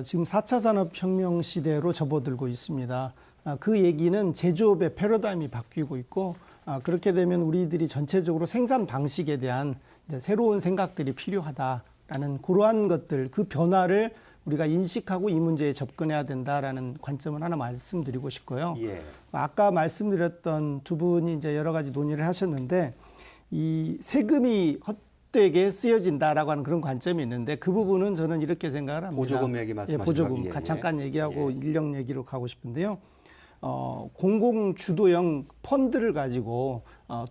지금 4차 산업혁명 시대로 접어들고 있습니다. 그 얘기는 제조업의 패러다임이 바뀌고 있고 그렇게 되면 우리들이 전체적으로 생산 방식에 대한 이제 새로운 생각들이 필요하다라는 그러한 것들, 그 변화를 우리가 인식하고 이 문제에 접근해야 된다라는 관점을 하나 말씀드리고 싶고요. 예. 아까 말씀드렸던 두 분이 이제 여러 가지 논의를 하셨는데 이 세금이 헛되게 쓰여진다라고 하는 그런 관점이 있는데 그 부분은 저는 이렇게 생각을 합니다. 보조금 얘기 말씀하신 보조금 거. 예, 잠깐 얘기하고 예. 인력 얘기로 가고 싶은데요. 공공 주도형 펀드를 가지고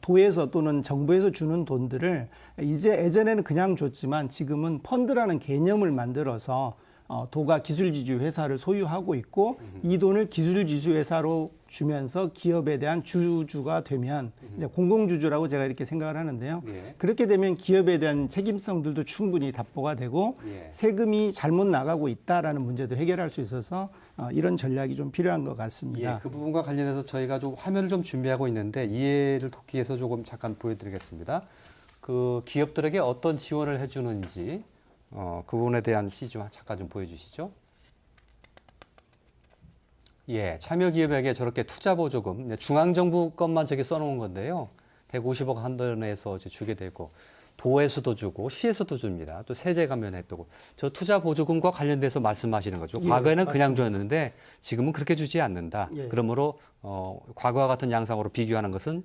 도에서 또는 정부에서 주는 돈들을 이제 예전에는 그냥 줬지만 지금은 펀드라는 개념을 만들어서 도가 기술지주 회사를 소유하고 있고 이 돈을 기술지주 회사로 주면서 기업에 대한 주주가 되면 이제 공공주주라고 제가 이렇게 생각을 하는데요. 예. 그렇게 되면 기업에 대한 책임성들도 충분히 답보가 되고 예. 세금이 잘못 나가고 있다라는 문제도 해결할 수 있어서 이런 전략이 좀 필요한 것 같습니다. 예, 그 부분과 관련해서 저희가 좀 화면을 좀 준비하고 있는데 이해를 돕기 위해서 조금 잠깐 보여드리겠습니다. 그 기업들에게 어떤 지원을 해주는지 그 부분에 대한 시 좀 잠깐 좀 보여주시죠. 예, 참여기업에게 저렇게 투자보조금, 중앙정부 것만 저기 써놓은 건데요. 150억 한도에서 주게 되고, 도에서도 주고, 시에서도 줍니다. 또 세제 감면했다고. 저 투자보조금과 관련돼서 말씀하시는 거죠. 예, 과거에는 맞습니다. 그냥 줬는데 지금은 그렇게 주지 않는다. 예. 그러므로 과거와 같은 양상으로 비교하는 것은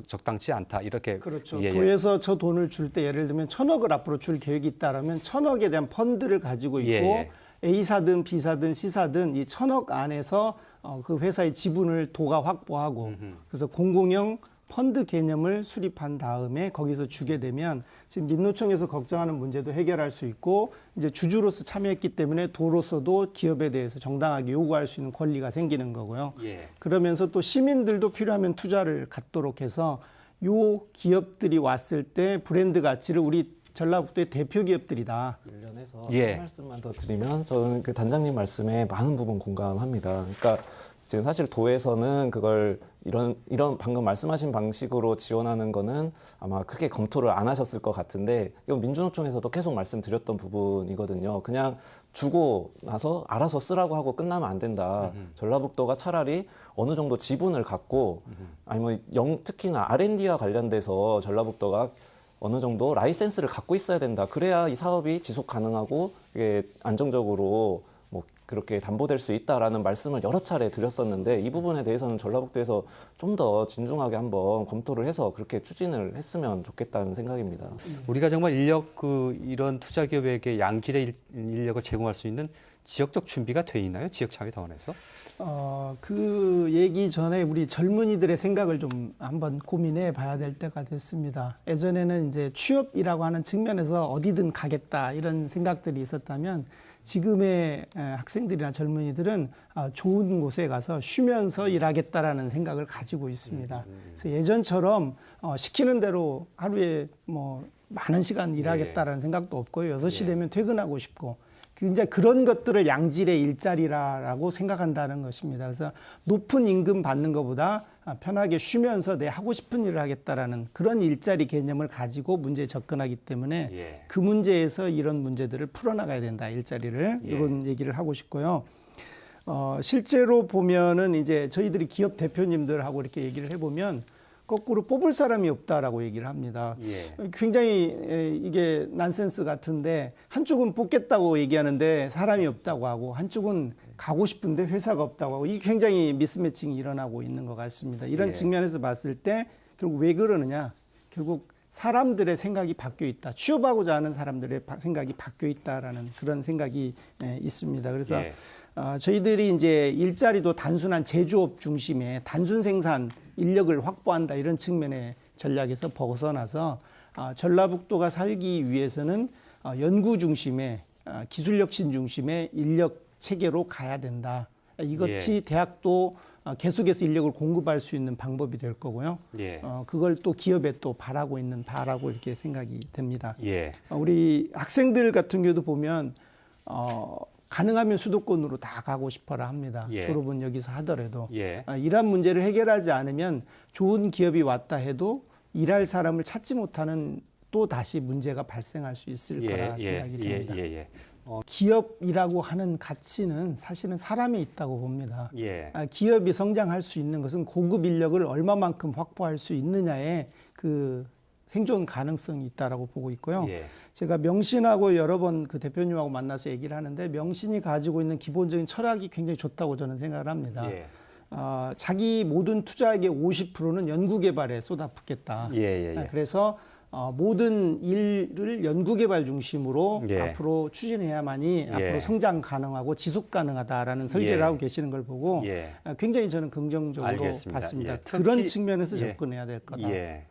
적당치 않다. 이렇게. 그렇죠. 예, 예. 도에서 저 돈을 줄 때 예를 들면 1,000억을 앞으로 줄 계획이 있다라면 1,000억에 대한 펀드를 가지고 있고 예, 예. A사든 B사든 C사든 이 1,000억 안에서 그 회사의 지분을 도가 확보하고 그래서 공공형 펀드 개념을 수립한 다음에 거기서 주게 되면 지금 민노총에서 걱정하는 문제도 해결할 수 있고 이제 주주로서 참여했기 때문에 도로서도 기업에 대해서 정당하게 요구할 수 있는 권리가 생기는 거고요. 예. 그러면서 또 시민들도 필요하면 투자를 갖도록 해서 요 기업들이 왔을 때 브랜드 가치를 우리 전라북도의 대표 기업들이다. 관련해서 예. 한 말씀만 더 드리면 저는 그 단장님 말씀에 많은 부분 공감합니다. 그러니까 지금 사실 도에서는 그걸 이런 방금 말씀하신 방식으로 지원하는 거는 아마 그렇게 검토를 안 하셨을 것 같은데 이건 민주노총에서도 계속 말씀드렸던 부분이거든요. 그냥 주고 나서 알아서 쓰라고 하고 끝나면 안 된다. 전라북도가 차라리 어느 정도 지분을 갖고 아니면 특히나 R&D와 관련돼서 전라북도가 어느 정도 라이센스를 갖고 있어야 된다. 그래야 이 사업이 지속 가능하고 이게 안정적으로 뭐 그렇게 담보될 수 있다라는 말씀을 여러 차례 드렸었는데 이 부분에 대해서는 전라북도에서 좀 더 진중하게 한번 검토를 해서 그렇게 추진을 했으면 좋겠다는 생각입니다. 우리가 정말 이런 투자 기업에게 양질의 인력을 제공할 수 있는 지역적 준비가 돼 있나요? 지역 차기 차원에서? 그 얘기 전에 우리 젊은이들의 생각을 좀 한번 고민해 봐야 될 때가 됐습니다. 예전에는 이제 취업이라고 하는 측면에서 어디든 가겠다 이런 생각들이 있었다면 지금의 학생들이나 젊은이들은 좋은 곳에 가서 쉬면서 일하겠다라는 생각을 가지고 있습니다. 그래서 예전처럼 시키는 대로 하루에 뭐 많은 시간 일하겠다라는 생각도 없고요. 6시 되면 퇴근하고 싶고 이제 그런 것들을 양질의 일자리라고 생각한다는 것입니다. 그래서 높은 임금 받는 것보다 편하게 쉬면서 내 하고 싶은 일을 하겠다라는 그런 일자리 개념을 가지고 문제에 접근하기 때문에 예. 그 문제에서 이런 문제들을 풀어나가야 된다. 일자리를 예. 이런 얘기를 하고 싶고요. 실제로 보면은 이제 저희들이 기업 대표님들하고 이렇게 얘기를 해보면 거꾸로 뽑을 사람이 없다라고 얘기를 합니다. 예. 굉장히 이게 난센스 같은데 한쪽은 뽑겠다고 얘기하는데 사람이 없다고 하고 한쪽은 가고 싶은데 회사가 없다고 하고 이게 굉장히 미스매칭이 일어나고 있는 것 같습니다. 이런 예. 측면에서 봤을 때 결국 왜 그러느냐? 결국 사람들의 생각이 바뀌어 있다. 취업하고자 하는 사람들의 생각이 바뀌어 있다라는 그런 생각이 있습니다. 그래서 예. 저희들이 이제 일자리도 단순한 제조업 중심의 단순 생산 인력을 확보한다 이런 측면의 전략에서 벗어나서 전라북도가 살기 위해서는 연구 중심의 기술 혁신 중심의 인력 체계로 가야 된다. 이것이 대학도 계속해서 인력을 공급할 수 있는 방법이 될 거고요. 예. 그걸 또 기업에 또 바라고 있는 바라고 이렇게 생각이 됩니다. 예. 우리 학생들 같은 경우도 보면 가능하면 수도권으로 다 가고 싶어라 합니다. 예. 졸업은 여기서 하더라도. 예. 이러한 문제를 해결하지 않으면 좋은 기업이 왔다 해도 일할 사람을 찾지 못하는 또 다시 문제가 발생할 수 있을 거라 생각이 됩니다. 예. 기업이라고 하는 가치는 사실은 사람에 있다고 봅니다. 예. 기업이 성장할 수 있는 것은 고급 인력을 얼마만큼 확보할 수 있느냐에 그 생존 가능성이 있다라고 보고 있고요. 예. 제가 명신하고 여러 번 그 대표님하고 만나서 얘기를 하는데 명신이 가지고 있는 기본적인 철학이 굉장히 좋다고 저는 생각을 합니다. 예. 자기 모든 투자액의 50%는 연구개발에 쏟아붓겠다. 예. 그래서 모든 일을 연구개발 중심으로 예. 앞으로 추진해야만이 예. 앞으로 성장 가능하고 지속 가능하다라는 설계를 예. 하고 계시는 걸 보고 예. 굉장히 저는 긍정적으로 알겠습니다. 봤습니다. 예. 그런 특히- 측면에서 예. 접근해야 될 거다. 예.